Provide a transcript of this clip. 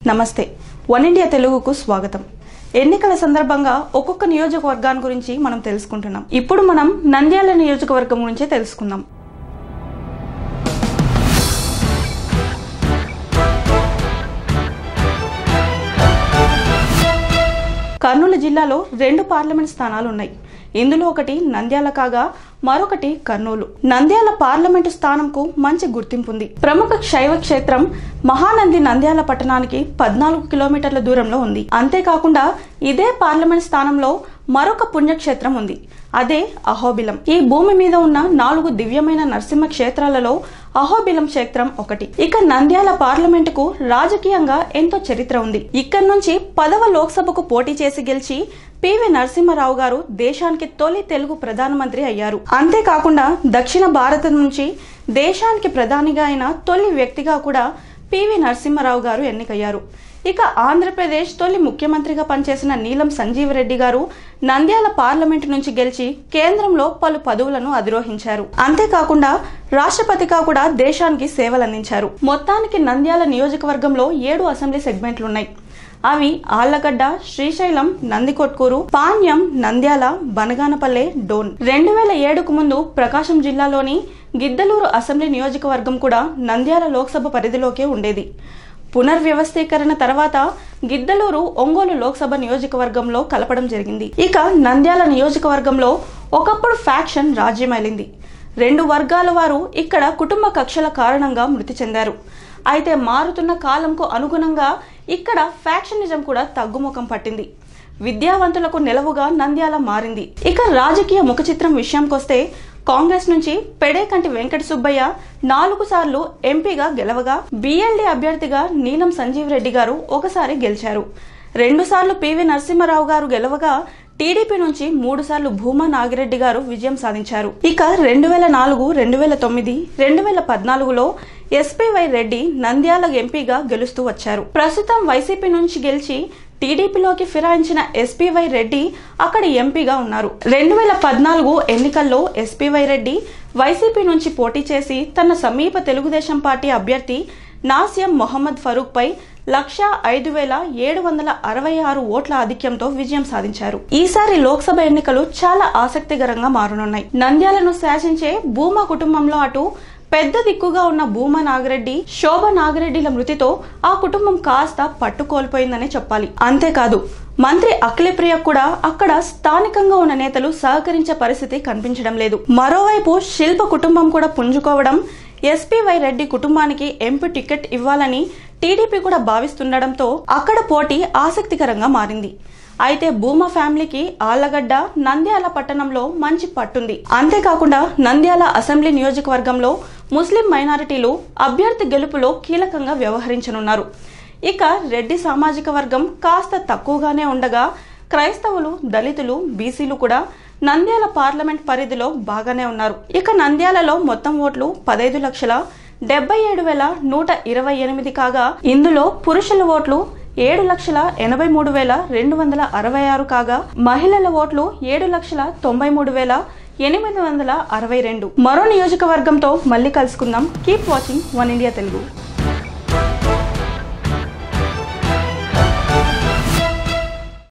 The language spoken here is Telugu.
నమస్తే వన్ ఇండియా తెలుగుకు స్వాగతం. ఎన్నికల సందర్భంగా ఒక్కొక్క నియోజకవర్గాన్ని గురించి మనం తెలుసుకుంటున్నాం. ఇప్పుడు మనం నంద్యాల నియోజకవర్గం గురించి తెలుసుకుందాం. కర్నూలు జిల్లాలో 2 పార్లమెంట్ స్థానాలు ఉన్నాయి. ఇందులో ఒకటి నంద్యాల కాగా మరొకటి కర్నూలు. నంద్యాల పార్లమెంటు స్థానంకు మంచి గుర్తింపు ఉంది. ప్రముఖ శైవ క్షేత్రం మహానంది నంద్యాల పట్టణానికి 14 కిలోమీటర్ల దూరంలో ఉంది. అంతేకాకుండా ఇదే పార్లమెంట్ స్థానంలో మరొక పుణ్యక్షేత్రం ఉంది. అదే అహోబిలం. ఈ భూమి మీద ఉన్న 4 దివ్యమైన నరసింహ క్షేత్రాలలో అహోబిలం క్షేత్రం ఒకటి. ఇక నంద్యాల పార్లమెంటుకు రాజకీయంగా ఎంతో చరిత్ర ఉంది. ఇక్కడి నుంచి 10వ లోక్సభకు పోటీ చేసి గెలిచి పివి నరసింహారావు గారు దేశానికి తొలి తెలుగు ప్రధానమంత్రి అయ్యారు. అంతేకాకుండా దక్షిణ భారతం నుంచి దేశానికి ప్రధానిగా అయిన తొలి వ్యక్తిగా కూడా పివి నరసింహారావు గారు ఎన్నికయ్యారు. ఇక ఆంధ్రప్రదేశ్ తొలి ముఖ్యమంత్రిగా పనిచేసిన నీలం సంజీవ్ రెడ్డి గారు నంద్యాల పార్లమెంటు నుంచి గెలిచి కేంద్రంలో పలు పదవులను అధిరోహించారు. అంతేకాకుండా రాష్ట్రపతిగా కూడా దేశానికి సేవలందించారు. మొత్తానికి నంద్యాల నియోజకవర్గంలో 7 అసెంబ్లీ సెగ్మెంట్లున్నాయి. అవి ఆళ్లగడ్డ, శ్రీశైలం, నందికొట్కూరు, పాణ్యం, నంద్యాల, బనగానపల్లె, డోన్. 2007కు ముందు ప్రకాశం జిల్లాలోని గిద్దలూరు అసెంబ్లీ నియోజకవర్గం కూడా నంద్యాల లోక్సభ పరిధిలోకే ఉండేది. పునర్వ్యవస్థీకరణ తర్వాత గిద్దలూరు ఒంగోలు లోక్సభ నియోజకవర్గంలో కలపడం జరిగింది. ఇక నంద్యాల నియోజకవర్గంలో ఒకప్పుడు ఫ్యాక్షన్ రాజ్యమేలింది. 2 వర్గాల వారు ఇక్కడ కుటుంబ కక్షల కారణంగా మృతి చెందారు. అయితే మారుతున్న కాలంకు అనుగుణంగా ఇక్కడ ఫ్యాక్షనిజం కూడా తగ్గుముఖం పట్టింది. విద్యావంతులకు నెలవుగా నంద్యాల మారింది. ఇక రాజకీయ ముఖ చిత్రం విషయంకొస్తే కాంగ్రెస్ నుంచి పెడేకంటి వెంకట సుబ్బయ్య 4 సార్లు ఎంపీగా గెలవగా బిఎల్డి అభ్యర్థిగా నీలం సంజీవ్ రెడ్డి గారు ఒకసారి గెలిచారు. 2 సార్లు పివి నరసింహారావు గారు గెలవగా టీడీపీ నుంచి 3 సార్లు భూమా నాగిరెడ్డి గారు విజయం సాధించారు. ఇక 2004, 2009, 2014లో ఎస్పీవై రెడ్డి నంద్యాల ఎంపీగా గెలుస్తూ వచ్చారు. ప్రస్తుతం వైసీపీ నుంచి గెలిచి టీడీపీలోకి ఫిరాయించిన ఎస్పీవై రెడ్డి అక్కడ ఎంపీగా ఉన్నారు. 2014 ఎన్నికల్లో ఎస్పీవై రెడ్డి వైసీపీ నుంచి పోటీ చేసి తన సమీప తెలుగుదేశం పార్టీ అభ్యర్థి నాసియం మొహమ్మద్ ఫరూక్ పై 1,05,766 ఓట్ల ఆధిక్యంతో విజయం సాధించారు. ఈసారి లోక్సభ ఎన్నికలు చాలా ఆసక్తికరంగా మారనున్నాయి. నంద్యాలను శాసించే భూమా కుటుంబంలో అటు పెద్ద దిక్కుగా ఉన్న భూమా నాగిరెడ్డి, శోభా నాగిరెడ్డిల మృతితో ఆ కుటుంబం కాస్త పట్టుకోల్పోయిందని చెప్పాలి. అంతేకాదు మంత్రి అఖిలప్రియ కూడా అక్కడ స్థానికంగా ఉన్న నేతలు సహకరించే పరిస్థితి కనిపించడం లేదు. మరోవైపు శిల్ప కుటుంబం కూడా పుంజుకోవడం, ఎస్పీవై రెడ్డి కుటుంబానికి ఎంపీ టికెట్ ఇవ్వాలని టీడీపీ కూడా భావిస్తుండటంతో అక్కడ పోటీ ఆసక్తికరంగా మారింది. అయితే భూమా ఫ్యామిలీకి ఆళ్లగడ్డ, నంద్యాల పట్టణంలో మంచి పట్టుంది. అంతేకాకుండా నంద్యాల అసెంబ్లీ నియోజకవర్గంలో ముస్లిం మైనారిటీలు అభ్యర్థి గెలుపులో కీలకంగా వ్యవహరించనున్నారు. ఇక రెడ్డి సామాజిక వర్గం కాస్త తక్కువగానే ఉండగా క్రైస్తవులు, దళితులు, బీసీలు కూడా నంద్యాల పార్లమెంట్ పరిధిలో బాగానే ఉన్నారు. ఇక నంద్యాలలో మొత్తం ఓట్లు 15,77,128 కాగా ఇందులో పురుషుల ఓట్లు 7,83,266 కాగా మహిళల ఓట్లు 7,93,862. మరో నియోజకవర్గంతో మళ్ళీ కలుసుకుందాం. Keep watching one India Telugu.